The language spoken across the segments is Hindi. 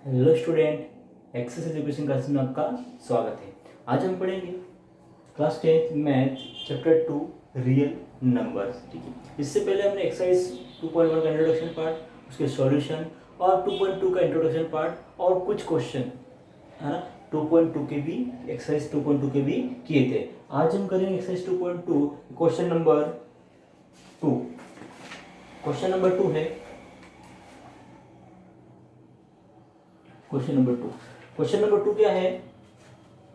Hello student, access education classes में आपका स्वागत है। आज हम पढ़ेंगे class 10th math chapter 2 real numbers. ठीक है, इससे पहले हमने एक्सरसाइज 2.1 का इंट्रोडक्शन पार्ट, उसके सॉल्यूशन और 2.2 का इंट्रोडक्शन पार्ट और कुछ क्वेश्चन है ना 2.2 के भी, एक्सरसाइज 2.2 के भी किए थे। आज हम करेंगे exercise 2.2 question number 2। Question number 2 है क्वेश्चन नंबर टू क्या है?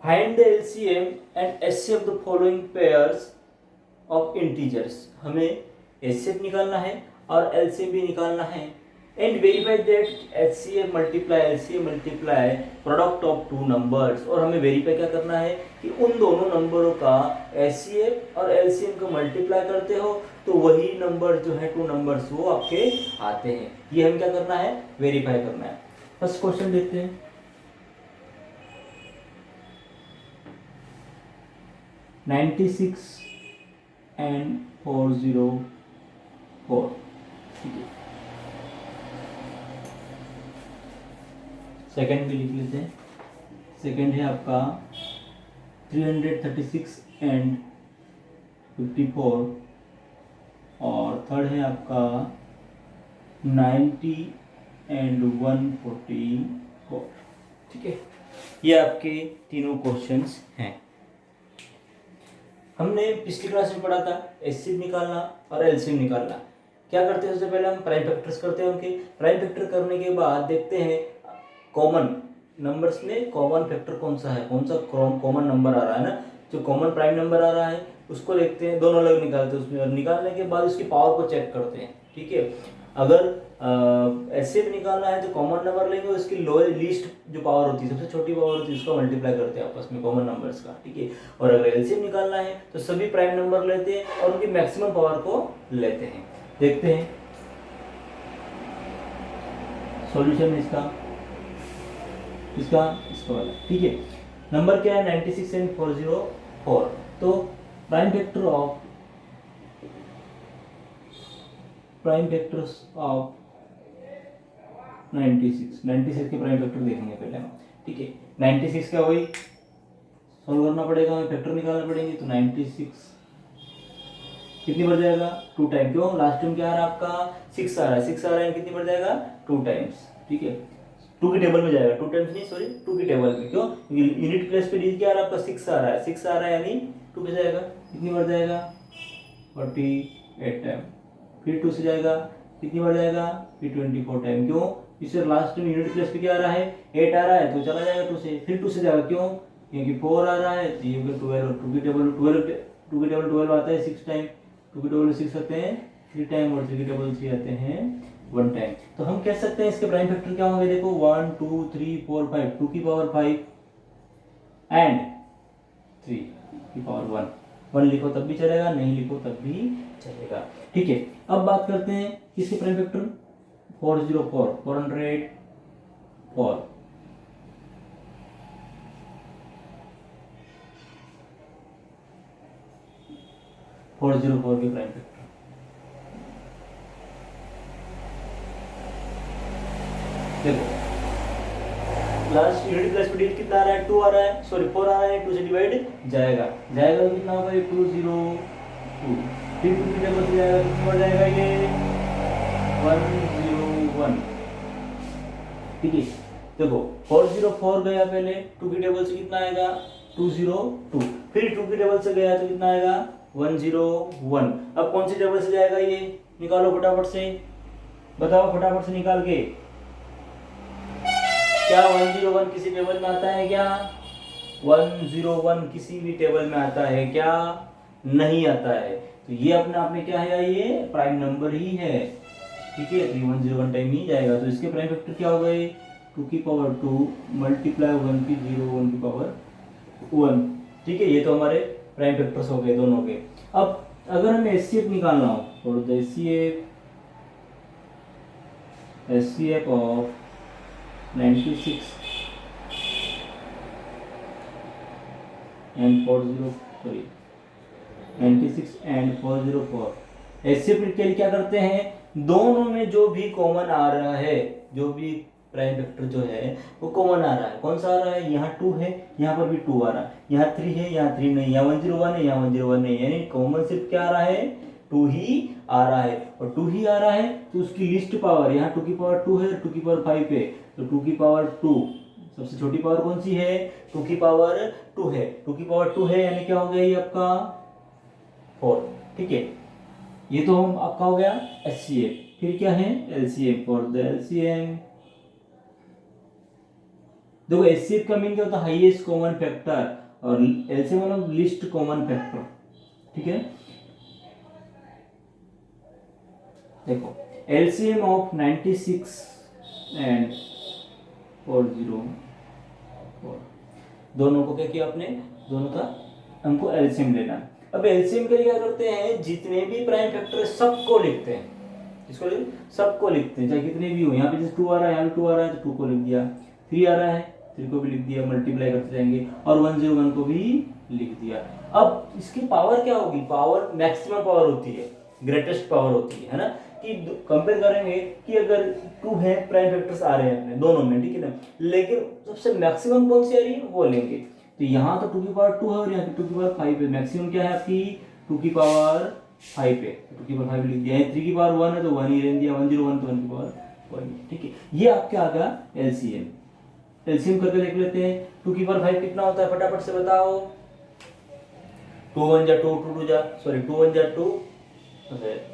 Find the LCM and HCF of the following pairs of integers. हमें एचसीएफ निकालना है और एलसीएम भी निकालना है। And verify that HCF multiply LCM multiply product of two numbers. और हमें वेरीफाई क्या करना है कि उन दोनों नंबरों का एचसीएफ और एलसीएम का मल्टीप्लाई करते हो तो वही नंबर जो है टू नंबर्स वो आपके आते हैं। ये हम क्या करना है? वेरीफाई करना है। फर्स्ट क्वेश्चन देखते हैं। 96 एंड 404। ठीक है, सेकंड भी लिख लेते हैं। सेकंड है आपका 336 एंड 54 और थर्ड है आपका 90 एंड 144। ठीक है, ये आपके तीनों क्वेश्चंस हैं। हमने पिछली क्लास में पढ़ा था एचसीएफ निकालना और एलसीएम निकालना। क्या करते हैं? सबसे पहले हम प्राइम फैक्टर्स करते हैं। उनके प्राइम फैक्टर करने के बाद देखते हैं कॉमन नंबर्स में कॉमन फैक्टर कौन सा है, कौन सा कॉमन नंबर आ रहा है ना, जो कॉमन प्राइम नंबर आ रहा है उसको देखते हैं। दोनों अलग निकालते हैं उसमें, और निकालने के बाद उसकी पावर को चेक करते हैं। ठीक है, अगर एचसीएफ निकालना है तो कॉमन नंबर लेंगे, उसकी लोएस्ट लीस्ट जो पावर होती है, सबसे छोटी पावर होती है, उसका मल्टीप्लाई करते हैं आपस में कॉमन नंबर्स का। ठीक है, और अगर एलसीएम निकालना है तो सभी प्राइम नंबर लेते हैं और उनकी मैक्सिमम पावर को लेते हैं। देखते हैं सॉल्यूशन इसका इसका वाला। ठीक है, नंबर क्या है? 96 एंड 404। तो प्राइम फैक्टर्स ऑफ 96 के प्राइम फैक्टर देखेंगे पहले हम। ठीक है, 96 का वही सॉल्व करना पड़ेगा, हमें फैक्टर निकालना पड़ेंगे। तो 96 कितनी बढ़ जाएगा? 2 टाइम। क्यों? लास्ट टाइम क्या आ रहा है आपका? 6 आ रहा है। 6 आ रहा है, कितनी बढ़ जाएगा? 2 टाइम्स। ठीक है, 2 की टेबल में जाएगा, 2 टाइम्स नहीं, सॉरी 2 की टेबल में। क्यों? यूनिट प्लेस पे डी क्या आ रहा है आपका? 6 आ रहा है। 6 आ रहा है यानी 2 पे जाएगा, कितनी बढ़ जाएगा? 48 टाइम। फिर 2 से जाएगा, कितनी बढ़ जाएगा? फिर 24 टाइम। क्यों? इससे लास्ट में यूनिट प्लेस पे क्या आ रहा है? 8 आ रहा है, तो चला जाएगा 2 से। फिर 2 से जाएगा, क्यों? क्योंकि 4 आ रहा है, तो ये 12, 2 की टेबल 12 आता है 6 टाइम। 2 की टेबल 6 आते हैं 3 टाइम, और 3 की टेबल 3 आते हैं 1 टाइम। तो हम कह सकते हैं इसके प्राइम फैक्टर क्या होंगे? देखो 1 2 3 4 5, 2 की पावर 5 एंड 3 की पावर 1। 1 लिखो तब भी चलेगा, नहीं लिखो तब भी चलेगा। ठीक है, अब बात करते हैं किसके प्राइम फैक्टर? 404 404 404 के प्राइम फैक्टर। देखो लास्ट यूनिट प्लस पे डिजिट कितना आ रहा है? 2 आ रहा है, सॉरी 4 आ रहा है। 2 से डिवाइड जाएगा तो कितना होगा? ये 202। फिर 2 की टेबल से जाएगा, कितना बढ़ जाएगा? ये 101। ठीक है, देखो 404 गया पहले, 2 की टेबल से कितना आएगा? 202। फिर 2 की टेबल से गया तो कितना आएगा? 101। अब कौन सी टेबल से जाएगा? ये निकालो फटाफट से, बताओ फटाफट से निकाल के। क्या 101 किसी टेबल में आता है? क्या 101 किसी भी टेबल में आता है? क्या नहीं आता है। तो ये अपने आप में क्या है? ये प्राइम नंबर ही है। ठीक है, तो 101 टाइम ही जाएगा। तो इसके प्राइम फैक्टर क्या हो गए? 2 की पावर 2 मल्टीप्लाई 1 की 0 1 की पावर 1। ठीक है, ये तो हमारे प्राइम फैक्टर्स हो गए दोनों के। अब अगर हमें एचसीएफ निकालना हो for the HCF of 96 and 404 HCF के लिए क्या करते हैं? दोनों में जो भी कॉमन आ रहा है, जो भी प्राइम वेक्टर जो है वो कॉमन आ रहा है। कौन सा आ रहा है? यहाँ 2 है, यहाँ पर भी 2 आ रहा है, यहाँ 3 है, यहाँ 3 नहीं, यहाँ 101 है, यहाँ 101 नहीं, यानी कॉमन सिर्फ क्या आ रहा है? 2 ही आ रहा है। और 2 ही आ रहा है तो उसकी लिस्ट पावर यहाँ 2 की पावर 2 है, 2 की पावर 5 है, तो 2 की पावर 2 सबसे छोटी पावर कौन सी है? 2 की पावर 2 है। 2 की पावर 2 है यानी क्या हो गया ये आपका 4। ठीक है, ये तो हम आपका हो गया HCF। फिर क्या है? LCM। फॉर द LCM, देखो HCF का मीन क्या होता है? हाईएस्ट कॉमन फैक्टर, और LCM मतलब लीस्ट कॉमन फैक्टर। ठीक है, देखो LCM ऑफ 96 एंड 404, दोनों को क्या किया आपने? दोनों का हमको LCM लेना है। अब LCM के लिए क्या करते हैं? जितने भी प्राइम फैक्टर सबको लिखते हैं। इसको सबको लिखते हैं, चाहे कितने भी हो। यहाँ पे जैसे 2 आ रहा है, यहाँ पे 2 आ रहा है तो 2 को लिख दिया, 3 आ रहा है 3 को भी लिख दिया, मल्टीप्लाई करते जाएंगे, और 101 को भी लिख दिया। अब इसकी पावर क्या होगी? पावर मैक्सिमम पावर होती है, ग्रेटेस्ट पावर होती है ना, कि कंपेयर करेंगे कि अगर 2 है प्राइम फैक्टर्स आ रहे हैं अपने दोनों में, ठीक है ना, लेकिन सबसे मैक्सिमम कौन सी आ रही है वो लेंगे। तो यहाँ तो 2 की पावर 2 है और यहाँ 2 की पावर 5 है, मैक्सिमम क्या है आपकी? 2 की पावर 5 है, 2 की पावर 5 लिख दिया है। 3 की पावर 1 है तो 1 ही रहने दिया, 101 तो 1 की पावर 1। ठीक है, ये आपके आ गया LCM। LCM करके देख लेते हैं। 2 की पावर 5 कितना होता है? फटाफट से बताओ। 2 1 जा 2, 2 2 जा, सॉरी 2 1 जा 2,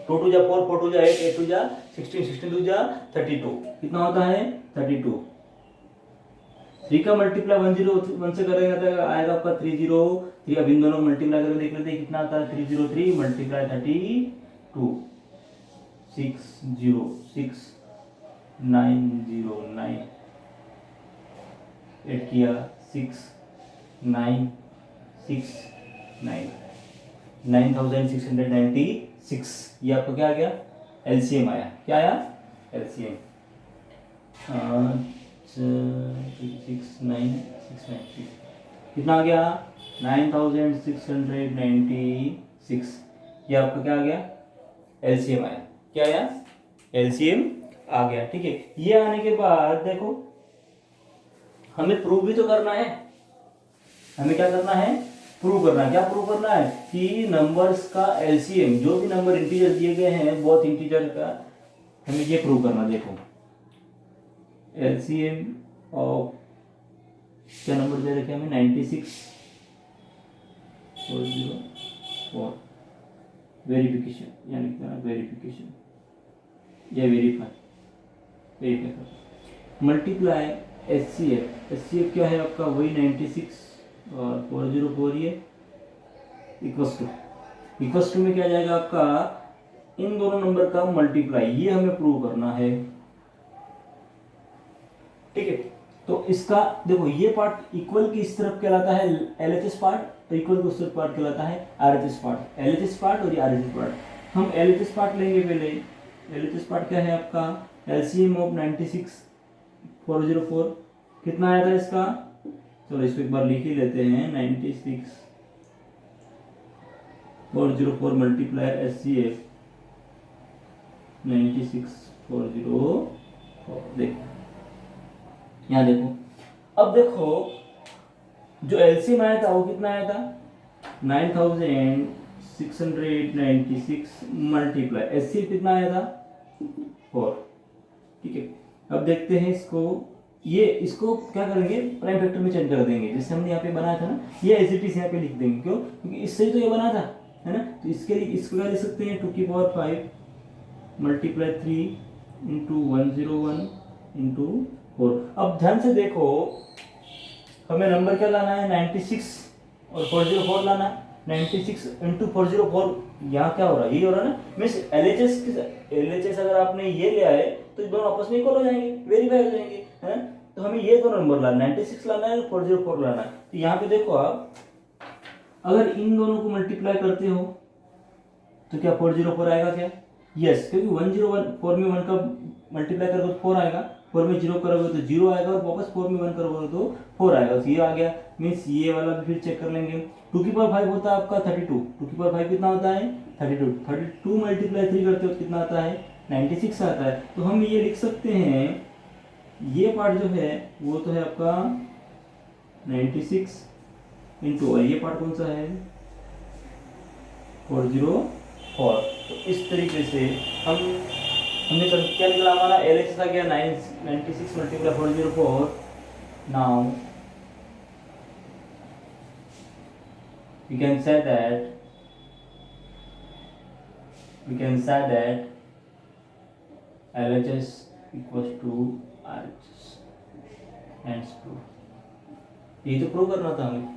2 2 जा 4, 4 2 जा 8, 8 2 जा 16, 16 2 जा 32, कितना होता है? 32। 3 का मल्टीप्लाई 101 से करेंगे तो आएगा आपका 303। अब इन दोनों को मल्टीप्लाई करके देख लेते हैं कितना आता है? 303 मल्टीप्लाई 32, 606 909, 8 किया 6 9 6 9 9696। ये आपको क्या आ गया? LCM आया। क्या आया? LCM 69696 कितना आ गया? 9696। ये आपका क्या आ गया? LCM आया। क्या आया? LCM आ गया। ठीक है, ये आने के बाद देखो हमें प्रूव भी तो करना है। हमें क्या करना है? प्रूव करना है। क्या प्रूव करना है? कि नंबर्स का LCM, जो भी नंबर इंटीजर दिए गए हैं बोथ इंटीजर का, हमें ये प्रूव करना। देखो LCM ऑफ क्या नंबर दे रखे हमें? 96 404। वेरिफिकेशन यानी क्या? वेरिफिकेशन या वेरीफाई कर मल्टीप्लाई HCF क्या है आपका? वही 96 और 404, ये इक्वस टू में क्या जाएगा आपका? इन दोनों नंबर का मल्टीप्लाई, ये हमें प्रूव करना है। ठीक है, तो इसका देखो ये पार्ट इक्वल की इस तरफ कहलाता है LHS पार्ट, तो इक्वल की उस तरफ पार्ट कहलाता है RHS पार्ट। LHS पार्ट और ये RHS पार्ट। हम LHS पार्ट लेंगे पहले। LHS पार्ट क्या है आपका? LCM ऑफ 96 404 कितना आया था इसका? चलो इसको एक बार लिख ही लेते हैं। 96 404 मल्टीप्लाई HCF 96 404। देखो यहाँ देखो, अब देखो जो LCM आया था वो कितना आया था? 9696 मल्टीप्लाई HCF कितना आया था? 4। ठीक है, अब देखते हैं इसको। ये इसको क्या करेंगे? प्राइम फैक्टर में चेंज कर देंगे, जैसे हमने यहाँ पे बनाया था ना, ये एज इट इज यहाँ पे लिख देंगे। क्यों? क्योंकि इससे ही तो ये बना था, है ना। तो इसके लिए इसको क्या लिख सकते हैं? 2 की पावर 5 मल्टीप्लाई 3 इंटू 101 इंटू 4। अब ध्यान से देखो, हमें नंबर क्या लाना है? 96 और 404 लाना है। 96 इंटू 404, यहाँ क्या हो रहा है? यही हो रहा है ना, मीन्स LHS अगर आपने ये लिया है तो दोनों आपस में इक्वल हो जाएंगे, वेरीफाई हो जाएंगे, है। तो हमें ये दोनों नंबर लाना है, 96 लाना है और 404 लाना है। तो यहाँ पे देखो आप, अगर इन दोनों को मल्टीप्लाई करते हो तो क्या 404 आएगा क्या? यस, क्योंकि 101 4 में 1 का मल्टीप्लाई करोगे तो 4 आएगा, 4 में 0 करोगे तो 0 आएगा, और वापस 4 में 1 करोगे तो 4 आएगा। तो ये आ गया, मीन्स ये वाला भी फिर चेक कर लेंगे। 2 की पावर 5 होता है आपका 32। 2 की पावर 5 कितना होता है? 32। 32 मल्टीप्लाई 3 करते हो कितना आता है? 96 आता है। तो हम ये लिख सकते हैं ये पार्ट जो है वो तो है आपका 96 इंटू, और ये पार्ट कौन सा है 404। तो इस तरीके से हमने क्या निकला हमारा LHS आ गया 96 multiply 404। Now we can say that LHS equals to RHS and proof। ये तो प्रूव करना था हमें।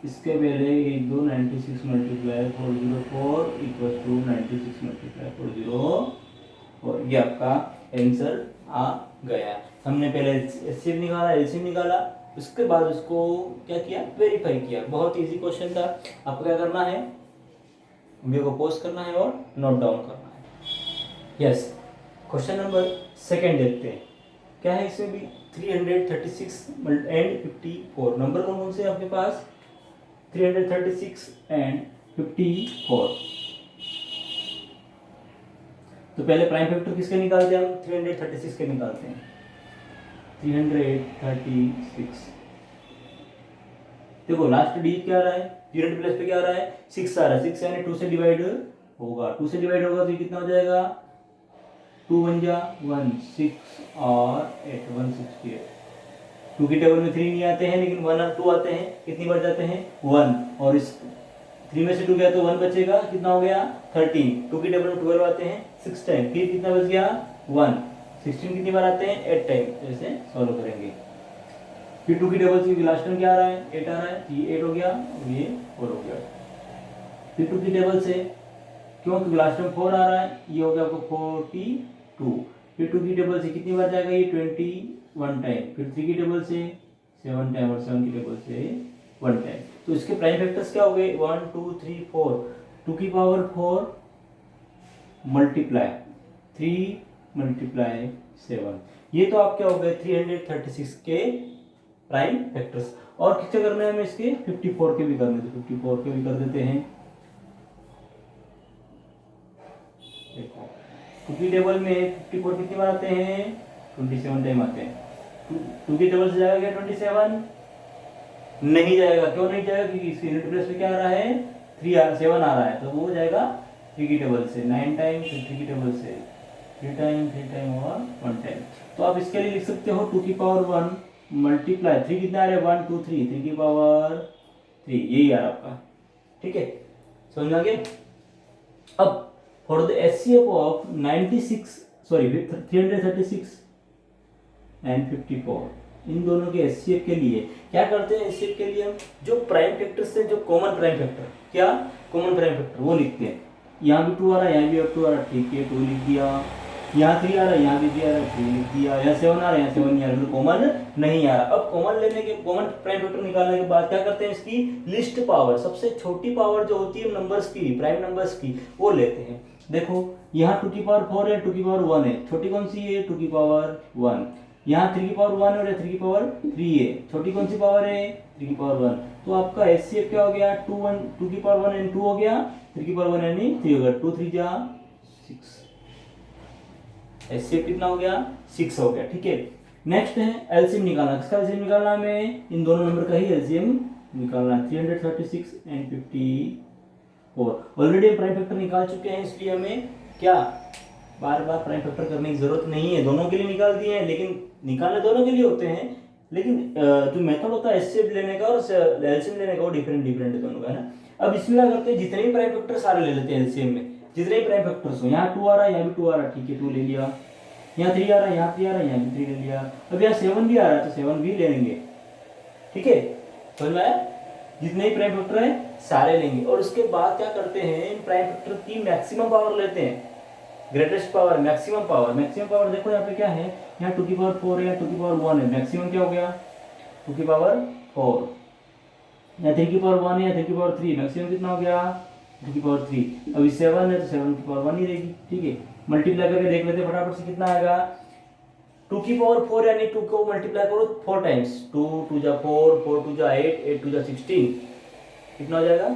इसके पहले 1 2 96 मल्टीप्लाई 404 इक्वल टू 96 मल्टीप्लाई 404। ये आपका आंसर आ गया। हमने पहले एचसीएफ निकाला, एलसीएम निकाला, उसके बाद उसको क्या किया, वेरीफाई किया। बहुत इजी क्वेश्चन था। आपको क्या करना है, वीडियो को पॉज करना है और नोट डाउन करना है। यस, क्वेश्चन नंबर सेकंड देखते हैं क्या है। इसमें भी 336 एंड 54 नंबर कौन से आपके पास 336 एंड 54। तो पहले प्राइम फैक्टर किसके निकालते हैं हम, 336 के निकालते हैं। 336 देखो लास्ट डिजिट क्या आ रहा है, 0 प्लस पे क्या आ रहा है 6 आ रहा है। 6 यानी 2 से डिवाइड होगा, 2 से डिवाइड होगा तो ये कितना हो जाएगा 2 1 जा 1 6 और 8 168। 2 की टेबल में 3 नहीं आते हैं लेकिन 1 और 2 आते हैं। कितनी बार जाते हैं 1, और इस 3 में से 2 गया तो 1 बचेगा, कितना हो गया 13। 2 की टेबल में 12 आते हैं 6 टाइम, फिर कितना बच गया 1। 16 कितनी बार आते हैं 8 टाइम। जैसे सॉल्व करेंगे फिर 2 की टेबल से लास्ट टाइम क्या आ रहा है 8 आ रहा है, ये 8 हो गया और ये 4 हो गया। फिर 2 की टेबल से क्योंकि लास्ट टाइम 4 आ रहा है, ये हो गया आपको 42। फिर 2 की टेबल से कितनी बार जाएगा ये 21 टाइम। फिर 3 की टेबल से 7 टाइम और 7 की टेबल से 1 टाइम। तो इसके प्राइम फैक्टर्स क्या हो गए 1 2 3 4। 2 की पावर 4 मल्टीप्लाई 3 मल्टीप्लाई 7। ये तो आप क्या हो गए 336 के प्राइम फैक्टर्स। और कितने करने हैं हमें इसके 54 के भी करने, तो 54 के भी कर देते हैं। देखो 2 की टेबल में 54 कितनी बार आते हैं 27 टाइम आते हैं। 2 की टेबल से जाएगा क्या 27 नहीं जाएगा। क्यों नहीं जाएगा, क्योंकि इसके यूनिट प्लेस पे क्या आ रहा है 7 आ रहा है, तो वो जाएगा 3 की टेबल से 9 टाइम, फिर 3 की टेबल से 3 टाइम और 1 टाइम। तो आप इसके लिए लिख सकते हो 2 की पावर 1 मल्टीप्लाई 3 कितना आ रहा है 1 2 3 3 की पावर 3, यही आ रहा आपका। ठीक है, समझ में आ गया। अब for the HCF of 336 and 54, इन दोनों के एचसीएफ के लिए क्या करते हैं, एचसीएफ के लिए हम जो प्राइम फैक्टर से जो कॉमन प्राइम फैक्टर, क्या कॉमन प्राइम फैक्टर वो लिखते हैं। यहाँ भी 2 आ रहा है, यहाँ भी 2 आ रहा है, ठीक है 2 लिख दिया। यहाँ 3 आ रहा है, यहाँ भी 3 आ रहा है, 3 लिख दिया। यहाँ 7 आ रहा है, यहाँ 7 नहीं आ रहा, तो कॉमन नहीं आ रहा। अब कॉमन लेने के, कॉमन प्राइम फैक्टर निकालने के बाद क्या करते हैं, इसकी लिस्ट पावर, सबसे छोटी पावर जो होती है नंबर्स की, प्राइम नंबर्स की, वो लेते हैं। देखो यहाँ 2 की पावर 4 है, 2 की पावर 1 है, छोटी कौन सी है 2 की पावर 1। यहाँ 3 की पावर 1 और 3 की पावर 3 है, छोटी कौन सी पावर है 3 की पावर 1। तो आपका एचसीएफ क्या हो गया 2 की पावर 1 एंड 2 हो गया, 3 की पावर 1 यानी 3 हो गया, 2 3 जा 6। एचसीएफ कितना हो गया 6 हो गया। ठीक है, नेक्स्ट है एलसीएम निकालना। किसका एलसीएम निकालना हमें, इन दोनों नंबर का ही एलसीएम निकालना। 336 एंड 54 ऑलरेडी हम प्राइम फैक्टर निकाल चुके हैं, इसलिए हमें क्या बार बार प्राइम फैक्टर करने की जरूरत नहीं है। दोनों के लिए निकाल दिए हैं, लेकिन निकालने दोनों के लिए होते हैं, लेकिन जो मेथड होता है एचसीएफ लेने का और एलसीएम लेने का वो डिफरेंट है दोनों का, है ना। अब इसमें क्या करते हैं, जितने भी प्राइम फैक्टर सारे ले लेते हैं एलसीएम में, जितने भी प्राइम फैक्टर्स हो। यहाँ 2 आ रहा है, यहाँ भी 2 आ रहा है, ठीक है 2 ले लिया। यहाँ 3 आ रहा है, यहाँ 3 आ रहा है, यहाँ भी 3 ले लिया। अब यहाँ 7 भी आ रहा है तो 7 भी ले लेंगे। ठीक है, समझ में आया, जितने भी प्राइम फैक्टर है सारे लेंगे। और उसके बाद क्या करते हैं, इन प्राइम फैक्टर की मैक्सिमम पावर लेते हैं, greatest power, maximum power. Maximum power देखो यहाँ पे क्या है, यहाँ 2 की पावर 4 है, 2 की पावर 1 है, मैक्सिमम क्या हो गया 2 की पावर 4। यहाँ 3 की पावर 1 है, 3 की पावर 3, मैक्सिमम कितना हो गया 2 की पावर 3। अभी 7 है तो 7 की पावर 1 ही रहेगी। ठीक है, मल्टीप्लाई करके देख लेते फटाफट से कितना आएगा। 2 की पावर 4 यानी 2 को मल्टीप्लाई करो 4 टाइम्स, 2 2 जा 4, 4 2 जा 8, 8 2 जा 16, कितना हो जाएगा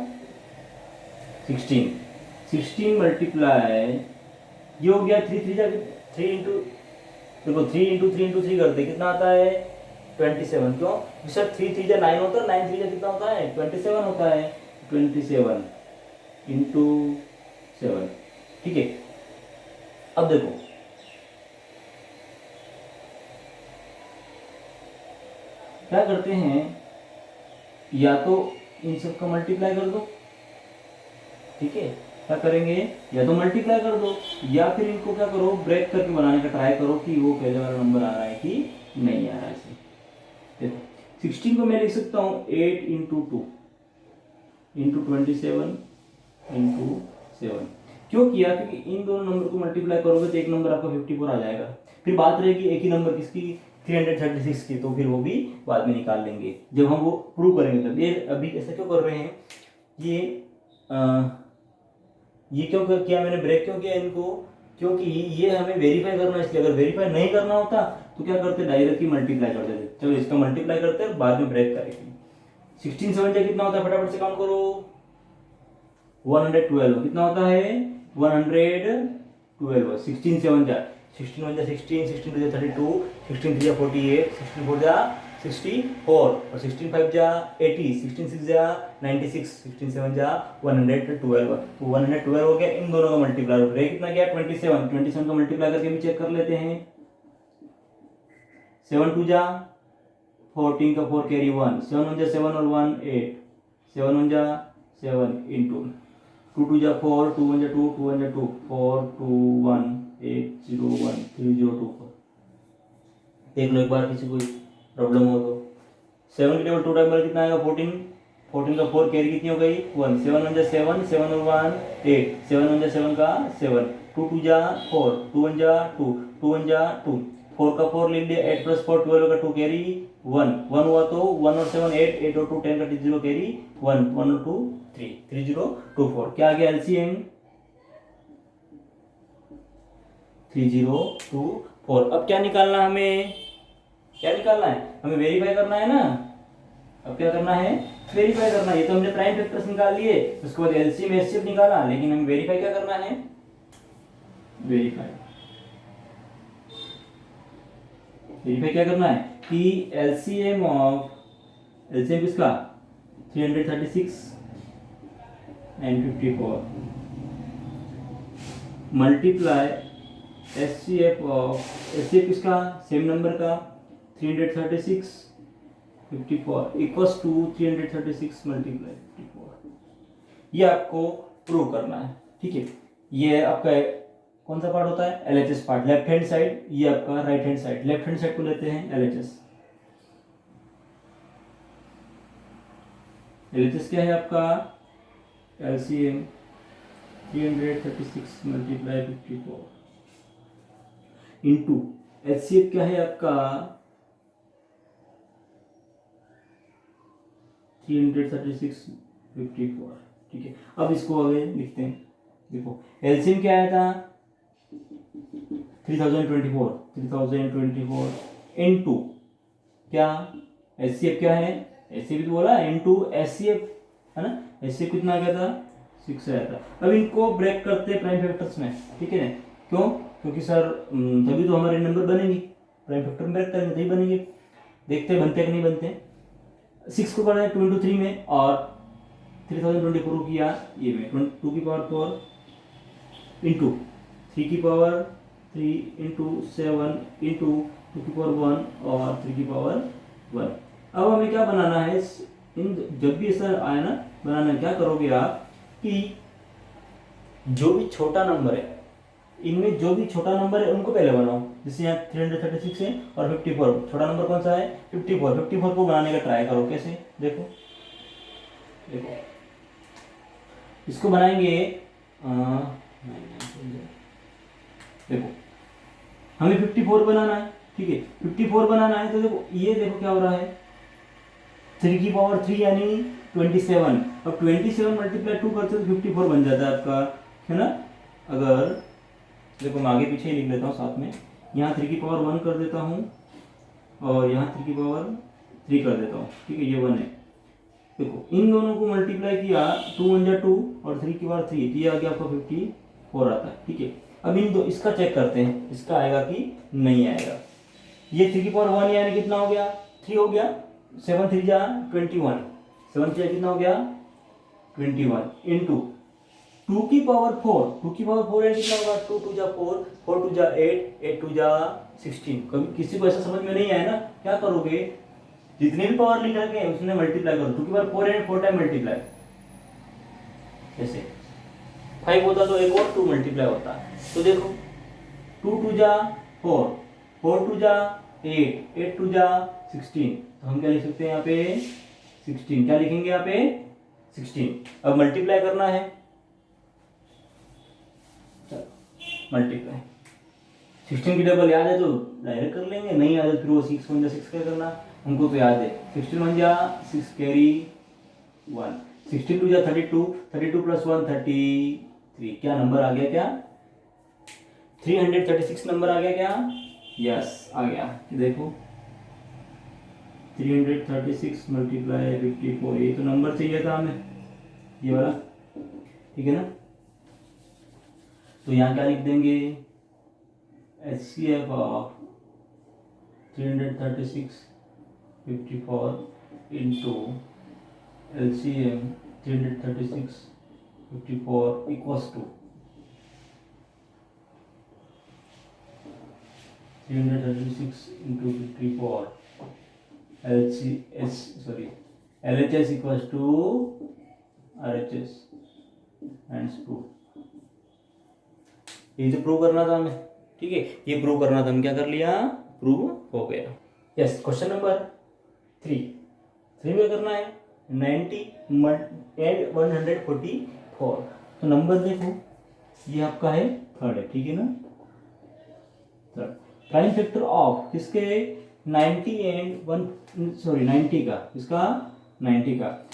16 मल्टीप्लाई, ये हो गया 3 3 जा 3 इंटू देखो 3 करते कितना आता है 27। क्यों सर 3 3 जा 9 होता है, 9 3 जा कितना होता है 27 होता है। 27 इंटू 7। ठीक है, अब देखो क्या करते हैं, या तो इन सब का मल्टीप्लाई कर दो, ठीक है, क्या करेंगे या तो मल्टीप्लाई कर दो या फिर इनको क्या करो ब्रेक करके बनाने का ट्राई करो कि वो पहले वाला नंबर आ रहा है कि नहीं आ रहा है। देखो 16 को मैं लिख सकता हूँ 8 इंटू 2 इंटू 27 इंटू 7। क्यों किया, क्योंकि इन दोनों नंबर को मल्टीप्लाई करोगे तो एक नंबर आपका 54 आ जाएगा। फिर बात रहेगी एक ही नंबर किसकी 336 की, तो फिर वो भी बाद में निकाल लेंगे जब हम वो प्रूव करेंगे तब। ये अभी ऐसा क्यों कर रहे हैं, ये क्यों किया मैंने, ब्रेक क्यों किया इनको, क्योंकि ये हमें वेरीफाई करना है। इसलिए अगर वेरीफाई नहीं करना होता तो क्या करते, डायरेक्ट ही मल्टीप्लाई कर देते। चलो इसका मल्टीप्लाई करते हैं, बाद में ब्रेक करेंगे। 16 7 जा कितना होता है, फटाफट से काउंट करो। 112 कितना होता है 112। 16 7 जा 16 1 जा 16, 16 2 जा 32, 16 3 जा 48, 16 4 जा 64 और 16 5 जा 80, 16 6 जा 96, 16 7 जा 112। 112 हो गया, इन दोनों का मल्टीप्लाई हो गया कितना गया 27। 27 का मल्टीप्लाई करके भी चेक कर लेते हैं। 7 2 जा 14 का 4 कैरी 1, 7 1 जा 7 और 1 8, 7 1 जा 7 इंटू 2 2 जा 4, 2 1 जा 2, 2 1 जा 2, 4 2 1 8 0 1 3 0 2 4। देख लो एक बार किसी को प्रॉब्लम हो तो। 7 के टेबल 2 टाइम पर कितना आएगा 14, 14 का 4 कैरी कितनी हो गई 1, 7 1 जा 7, 7 और 1 8, 7 1 जा 7 का 7, 2 2 जा 4, 2 1 जा 2, 2 1 जा 2, 4 का 4 ले लिया, 8 प्लस 4 12 का 2 कैरी 1, 1 हुआ तो 1 और 7 8, 8 और 2 10 का 0 कैरी 1, 1 और 2 3, 3 0 2 4। क्या आ गया एलसीएम 3 0 2 4। अब क्या निकालना हमें, क्या निकालना है हमें, वेरीफाई करना है ना। अब क्या करना है, वेरीफाई करना है। ये तो हमने प्राइम फैक्टर्स निकाल लिए, उसके बाद एलसीएम एचसीएफ निकाला, लेकिन हमें वेरीफाई क्या करना है, वेरीफाई क्या करना है कि एलसीएम ऑफ, एलसीएम किसका 336 and 54 multiply HCF of, HCF किसका सेम नंबर का 336 54 इक्वल्स टू 336 मल्टीप्लाई 54। ये आपको प्रूव करना है, ठीक है। ये आपका कौन सा पार्ट होता है, LHS part, left hand side, ये आपका right hand side. Left hand side को लेते हैं एलएचएस। एलएचएस क्या है आपका, एलसीएम 336 मल्टीप्लाई 54 इंटू एचसीएफ क्या है आपका 336 54, ठीक है। अब इसको आगे लिखते हैं। देखो एलसीएम क्या आया था 3024 इनटू क्या एचसीएफ क्या है, एचसीएफ तो बोला इनटू एचसीएफ है ना, एचसीएफ कितना आ गया था 6 आया था। अब इनको ब्रेक करते हैं प्राइम फैक्टर्स में, ठीक है ना। क्यों, क्योंकि सर तभी तो हमारे नंबर बनेंगे, प्राइम फैक्टर में ब्रेक करेंगे तभी बनेंगे। देखते हैं बनते कि नहीं बनते। 6 को करना है 2 into 3 में और 3024 किया ये में 2 की पावर 4 इंटू 3 की पावर 3 इंटू 7 इंटू 2 की पावर 1 और 3 की पावर 1। अब हमें क्या बनाना है, इन जब भी ऐसा आया ना बनाना, क्या करोगे आप कि जो भी छोटा नंबर है, इनमें जो भी छोटा नंबर है उनको पहले बनाओ। जैसे यहाँ 336 है और 54, छोटा नंबर कौन सा है 54 को बनाने का ट्राई करो। कैसे, देखो देखो इसको बनाएंगे। देखो हमें 54 बनाना है, ठीक है 54 बनाना है। तो देखो ये देखो क्या हो रहा है 3 की पावर 3 यानी 27। अब 27 मल्टीप्लाई 2 करते हो तो 54 बन जाता है आपका, है ना। अगर देखो मैं आगे पीछे ही लिख लेता हूँ साथ में, यहाँ 3 की पावर 1 कर देता हूँ और यहाँ 3 की पावर 3 कर देता हूँ, ठीक है ये 1 है। देखो इन दोनों को मल्टीप्लाई किया 2 1 जा 2 और 3 की पावर 3, ये आ गया आपका 54 आता है, ठीक है। अब इन दो इसका चेक करते हैं, इसका आएगा कि नहीं आएगा। ये 3 की पावर 1 यानी कितना हो गया, 3 हो गया, 7 3 जा 21, 7 3 कितना हो गया 21 इंटू 2 की पावर 4, 2 की पावर 4 यानी कितना होगा 2 2 जा 4, 4 2 जा 8, 8 2 जा 16। कभी किसी को ऐसा समझ में नहीं आया ना, क्या करोगे, जितने भी पावर लिख रखे हैं उसने मल्टीप्लाई करो, 2 की पावर 4 यानी 4 टाइम मल्टीप्लाई, जैसे 5 होता तो एक और 2 मल्टीप्लाई होता। तो देखो 2 2 जा 4, 4 2 जा 8, 8 2 जा 16, तो हम क्या लिख सकते हैं यहाँ पे 16, क्या लिखेंगे यहाँ पे 16। अब मल्टीप्लाई करना है, चलो मल्टीप्लाई, 16 की डबल याद है तो डायरेक्ट कर लेंगे, नहीं याद है फिर वो 6 1 जा 6 क्या करना, हमको तो याद है 16 1 जा 6 कैरी 1, 16 2 जा 32, 32 प्लस 1 33, क्या नंबर आ गया, क्या 336 नंबर आ गया क्या, यस आ गया। देखो 336 मल्टीप्लाई 54, ये तो नंबर चाहिए था हमें, ये वाला, ठीक है ना। तो यहाँ क्या लिख देंगे, HCF of 336 54 into LCM 336 54 equals to 336 into 54 LHS equals to RHS and 2। ये जो प्रूव करना था हमें, ठीक है, ये प्रूव करना था, हम क्या कर लिया, प्रूव हो गया। यस, क्वेश्चन नंबर 3 में करना है 90 एंड 144। तो नंबर देखो ये आपका है थर्ड है, ठीक है ना, थर्ड प्राइम फैक्टर ऑफ किसके 90 एंड 90 का, इसका 90 का,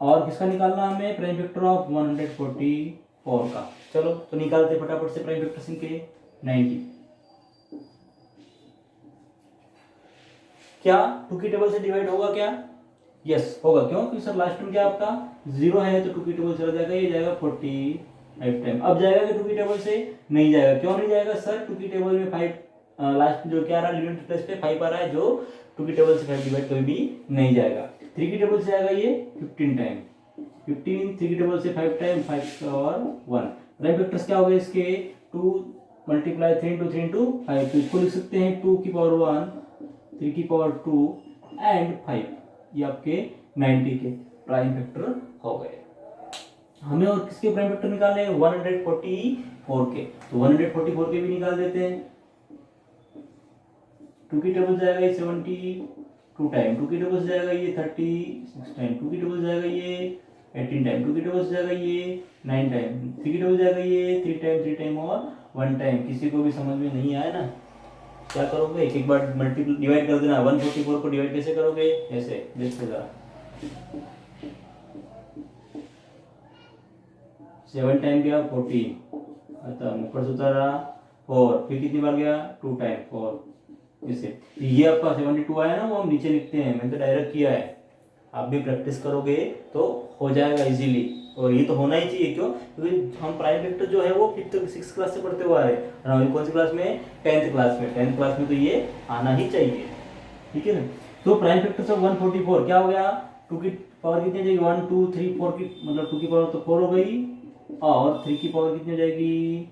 और किसका निकालना हमें प्राइम फैक्टर ऑफ 144 का। चलो तो निकालते फटाफट से प्राइम फैक्टर इनके 90। क्या 2 की टेबल से डिवाइड होगा क्या, यस होगा, क्यों, क्योंकि सर लास्ट में क्या आपका 0 है तो 2 की टेबल चला जाएगा, ये जाएगा 45 टाइम। अब जाएगा कि 2 की टेबल से नहीं जाएगा, क्यों नहीं जाएगा सर, 2 की टेबल में 5 लास्ट जो क्या आ रहा है लिमिट प्लस पे 5 आ रहा है, जो 2 की टेबल से 5 डिवाइड कभी भी नहीं जाएगा। 3 की टेबल से आएगा ये 15 टाइम, 15 3 की टेबल से 5 टाइम, 5 और 1। प्राइम फैक्टर्स क्या हो गए इसके 2 मल्टीप्लाई 3 इंटू 3 इंटू 5, तो इसको लिख सकते हैं 2 की पावर 1 3 की पावर 2 एंड 5, ये आपके 90 के प्राइम फैक्टर हो गए। हमें और किसके प्राइम फैक्टर निकालने हैं 144 के, तो 144 के भी निकाल देते हैं। 2 की टेबल जाएगा ये 72 टाइम, 2 की टेबल जाएगा ये 36 टाइम, 2 की टेबल जाएगा ये 18 टाइम, 2 की टेबल जाएगा ये 9 टाइम, 3 की टेबल जाएगा ये 3 टाइम और 1 टाइम। किसी को भी समझ में नहीं आया ना, क्या करोगे, एक बार मल्टीपल डिवाइड कर देना। 144 को डिवाइड कैसे करोगे, ऐसे देखते जरा, 7 टाइम गया 14, खत्म, ऊपर से उतारा 4, फिर कितनी बार गया 2 टाइम 4, इसे ये आपका 72 आया ना, वो हम नीचे लिखते हैं, मैंने तो डायरेक्ट किया है, आप भी प्रैक्टिस करोगे तो हो जाएगा इजीली। और ये तो होना ही चाहिए, क्यों, क्योंकि हम प्राइम फैक्टर जो है वो 5th 6th क्लास से पढ़ते हुए आ रहे हैं, और कौन सी क्लास में 10th क्लास में, 10th क्लास में तो ये आना ही चाहिए, ठीक है ना। तो प्राइम फैक्टर से 144 क्या हो गया, 2 की पावर कितनी जाएगी 1 2 3 4 की, मतलब 2 की पावर तो 4 हो गई, और 3 की पावर कितनी हो जाएगी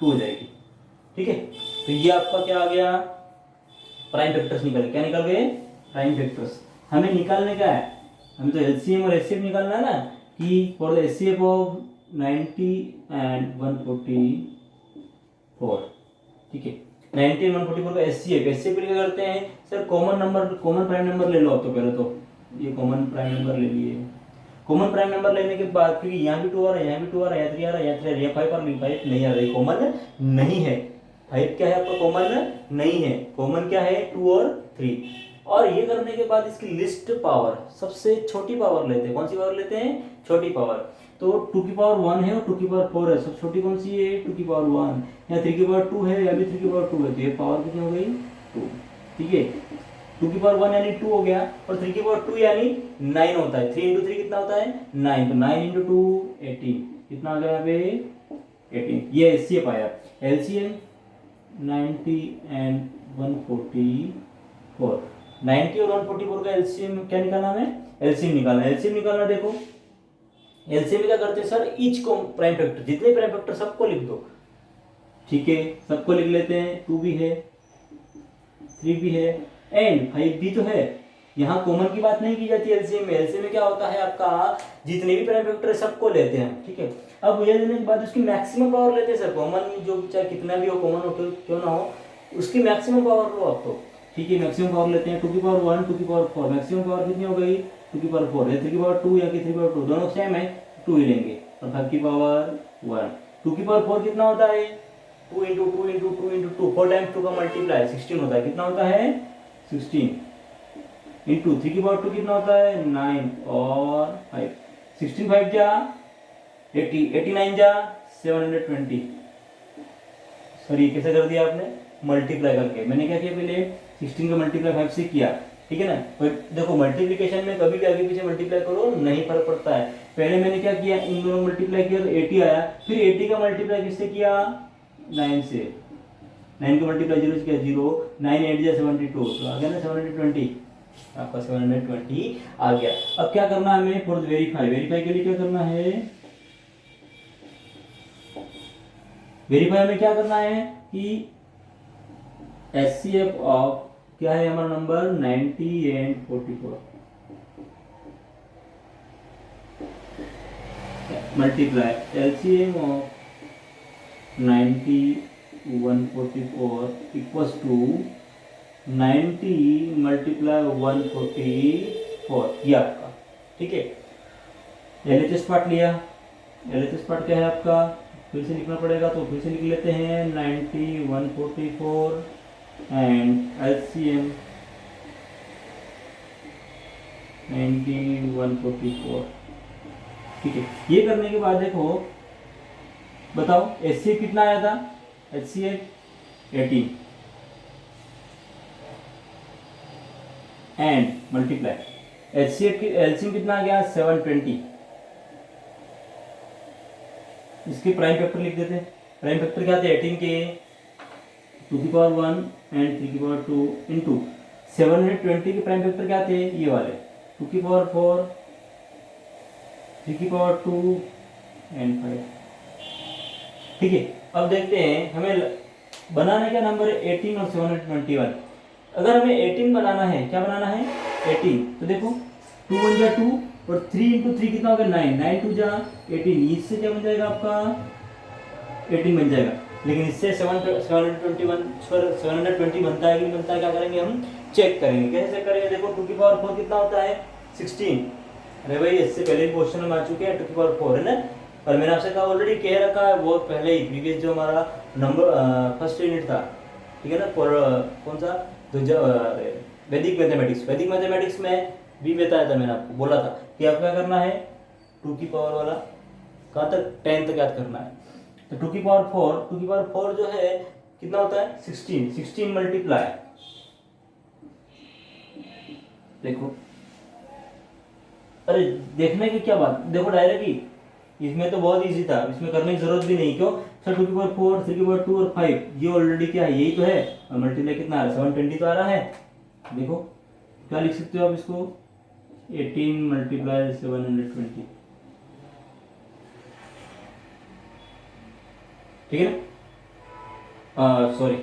2 हो जाएगी, ठीक है। तो ये आपका क्या आ गया, प्राइम फैक्टर्स निकल गए, क्या निकल गए, प्राइम फैक्टर्स। हमें निकालने क्या है, हमें तो एलसीएम और एचसीएफ निकालना है ना, कि for the HCF of 90 and 144, ठीक है, 90 एंड 144 का एचसीएफ क्या करते हैं sir, common number, common prime number ले लो। अब तो पहले तो ये कॉमन प्राइम नंबर ले लिए, कॉमन प्राइम नंबर लेने के बाद, क्योंकि यहाँ भी 2 आ रहा है, यहाँ भी 2 आ रहा है, यहाँ 3 आ रहा है, यहाँ 3 आ रहा है, 5 नहीं आ रहा है, कॉमन नहीं है, 5 क्या है आपका कॉमन नहीं है, कॉमन क्या है 2 और 3। और ये करने के बाद इसकी लिस्ट पावर, सबसे छोटी पावर लेते हैं, कौन सी पावर लेते हैं, छोटी पावर। तो 2 की पावर 1 है और 2 की पावर 4 है, सब छोटी कौन सी है 2 की पावर 1, या 3 की पावर 2 है, या भी 3 की पावर 2 है, तो ये पावर कितनी हो गई 2, ठीक है। 2 की पावर 1 यानी 2 हो गया, और 3 की पावर 2 यानी 9 होता है, 3 इंटू 3 कितना होता है 9, तो 9 इंटू 2 18, कितना आ गया यहाँ पे 18, ये एचसीएफ आया। एलसीएम 90 एंड 144, 90 और 144 का एलसीएम क्या निकालना है, एलसीएम निकालना है। एलसीएम निकालना देखो, एलसीएम क्या करते हैं सर, ईच को प्राइम फैक्टर, जितने प्राइम फैक्टर सबको लिख दो, ठीक है, सबको लिख लेते हैं। 2 भी है, 3 भी है एंड 5 भी तो है। यहाँ कॉमन की बात नहीं की जाती एलसीएम में। एलसीएम में क्या होता है आपका, जितने भी प्राइम फैक्टर है सबको लेते हैं, ठीक है। अब ये लेने के बाद उसकी मैक्सिमम पावर लेते हैं सर, कॉमन जो चाहे कितना भी हो, कॉमन हो क्यों ना हो, उसकी मैक्सिमम पावर लो आप तो, ठीक है। मैक्सिमम पावर लेते हैं 2 की पावर 1, 2 की पावर 4, मैक्सिमम पावर कितनी हो गई 2 की पावर 4, या 3 की पावर 2 या कि 3 की पावर 2, दोनों सेम है 2 ही लेंगे, और 5 की पावर 1। 2 की पावर 4 कितना होता है, 2 इंटू 2 इंटू 2 इंटू 2, 4 टाइम्स 2 का मल्टीप्लाई 16 होता है, कितना होता है 16 इंटू 3 की पावर 2 कितना होता है 9 और 5, 16 5 जा 80, 89 जा 720। सॉरी कैसे कर दिया आपने, मल्टीप्लाई करके। मैंने क्या किया पहले 16 का मल्टीप्लाई 5 से किया, ठीक है ना। देखो मल्टीप्लिकेशन में कभी भी आगे पीछे मल्टीप्लाई करो नहीं फर्क पड़ता है। पहले मैंने क्या किया, इन दोनों मल्टीप्लाई किया तो 80 आया, फिर 80 का मल्टीप्लाई किससे किया 9 से, 9 का मल्टीप्लाई 0 से किया 0, 9 8 जा 72, तो आ गया ना 720, आपका 720 आ गया। अब क्या करना है हमें, फॉर वेरीफाई, वेरीफाई के लिए क्या करना है, वेरीफाई में क्या करना है कि एचसीएफ ऑफ क्या है हमारा number 90 and 44, multiply LCM of 90 144 equals to 90 multiply 144, ये आपका, ठीक है। एलएचएस पार्ट लिया, एलएचएस पार्ट क्या है आपका, फिर से लिखना पड़ेगा तो फिर से लिख लेते हैं 90 144 एंड एलसीएम 90 144, ठीक है। ये करने के बाद देखो बताओ एचसीएफ कितना आया था, एचसीएफ 18 एंड मल्टीप्लाई एचसीएफ की एलसीएम कितना आ गया 720। इसके प्राइम फैक्टर लिख देते हैं, प्राइम फैक्टर क्या थे 18 के 2 की पावर 1 एंड 3 की पावर 2 इंटू 720 के प्राइम फैक्टर क्या थे ये वाले 2 की पावर 4, 3 की पावर 2 एंड 5, ठीक है। अब देखते हैं हमें बनाने का नंबर है 18 और 721। अगर हमें 18 बनाना है, क्या बनाना है 18, तो देखो 2 1 जा 2 और 3 इंटू 3 कितना हो गया 9, 9 2 जा 18, इससे क्या बन जाएगा आपका 18 बन जाएगा। लेकिन इससे 720 बनता है कि नहीं बनता है, क्या करेंगे हम चेक करेंगे। कैसे करेंगे, देखो 2 की पावर 4 कितना होता है 16, अरे भाई इससे पहले क्वेश्चन में आ चुके हैं 2 की पावर 4 है ना, पर मैंने आपसे कहा ऑलरेडी कह रखा है वो पहले ही प्रीवियस जो हमारा नंबर फर्स्ट यूनिट था, ठीक है ना, फॉर कौन सा तो वैदिक मैथमेटिक्स, वैदिक मैथमेटिक्स में भी बताया था, मैंने आपको बोला था कि आपको क्या करना है 2 की पावर वाला कहाँ तक 10 तक याद करना है। तो 2 की पावर 4, 2 की पावर 4 जो है कितना होता है 16, 16 मल्टीप्लाई, देखो अरे देखने की क्या बात, देखो डायरेक्ट ही, इसमें तो बहुत इजी था, इसमें करने की जरूरत भी नहीं, क्यों सर 2 की पावर 4, 3 की पावर 2 और 5 ये ऑलरेडी क्या है यही तो है, और मल्टीप्लाई कितना आ रहा है 720 तो आ रहा है। देखो क्या लिख सकते हो आप इसको 18 मल्टीप्लाई 720, ठीक है ना, सॉरी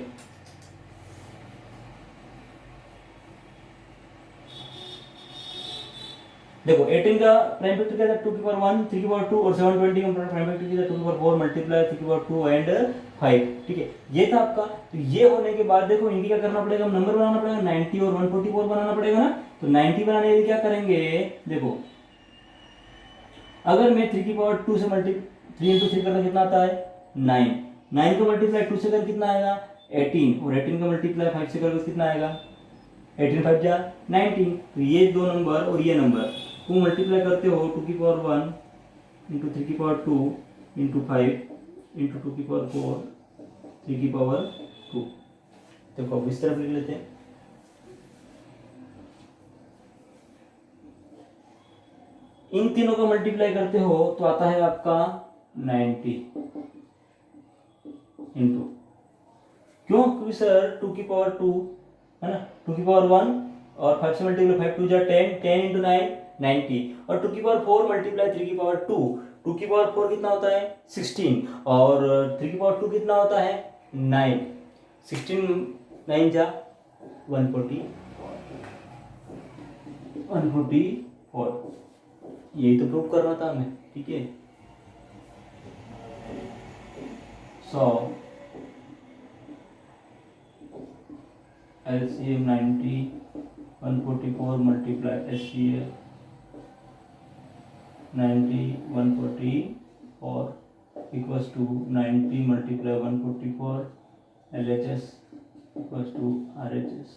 देखो 18 का प्राइम फैक्टर क्या था 2 की पावर 1, 3 की पावर 2 और 720 का प्राइम फैक्टर क्या था 2 की पावर 4 मल्टीप्लाई 3 की पावर 2 एंड 5, ठीक है। ये था आपका। तो ये होने के बाद देखो इनकी क्या करना पड़ेगा, नंबर बनाना पड़ेगा 90 और 144 बनाना पड़ेगा ना। तो 90 बनाने के लिए क्या करेंगे, देखो अगर मैं 3 की पावर 2 से 3 इंटू 3 करना कितना आता है 9, 9 का मल्टीप्लाई 2 से कर कितना आएगा 18, और 18 का मल्टीप्लाई 5 से कर कितना आएगा 18 5 जा 19। तो ये दो नंबर और ये नंबर को मल्टीप्लाई करते हो 2 की पावर 1 इंटू 3 की पावर 2 इंटू 5 इंटू 2 की पावर 4 3 की पावर 2। देखो अब इस तरफ लिख लेते हैं, इन तीनों का मल्टीप्लाई करते हो तो आता है आपका 90, इंटू, क्यों? क्योंकि सर 2 की पावर 2 है ना, 2 की पावर 1 और 5 से मल्टीप्लाई 5 2 जा 10, 10 इंटू 9 90, और 2 की पावर 4 मल्टीप्लाई 3 की पावर 2, 2 की पावर 4 कितना होता है 16, और 3 की पावर 2 कितना होता है 9, 16 9 जा 140, 144, यही तो प्रूव करना था हमें, ठीक है। 100 LCM 90, 144 multiply SCF 90 144 equals to 90 multiply 144 LHS equals to RHS,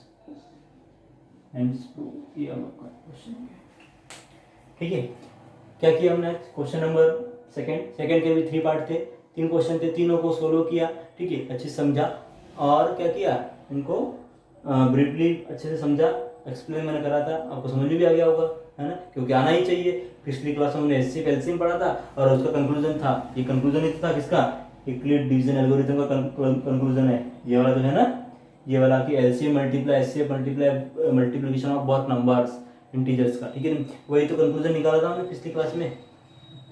hence prove. ये आपका क्वेश्चन, ठीक है। क्या किया हमने क्वेश्चन नंबर सेकंड के भी 3 पार्ट थे, 3 क्वेश्चन थे, तीनों को सोल्व किया, ठीक है, अच्छे से समझा, और क्या किया इनको ब्रीफली अच्छे से समझा, एक्सप्लेन मैंने करा था, आपको समझ में भी आ गया होगा, है ना, क्योंकि आना ही चाहिए। पिछली क्लास में हमने एचसीएफ एलसीएम पढ़ा था और उसका कंक्लूजन था, ये कंक्लूजन ही था किसका, यूक्लिड डिवीजन एल्गोरिथम का कंक्लूजन है ये वाला, जो है ना, ये वाला कि LCM multiply HCF multiply multiplication of both numbers integers का, ठीक है ना, वही तो कंक्लूजन निकाला था हमने पिछली क्लास में,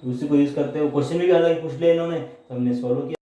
तो उसी को यूज करते हुए क्वेश्चन भी हालांकि पूछ लिया इन्होंने, तो हमने सॉल्व किया।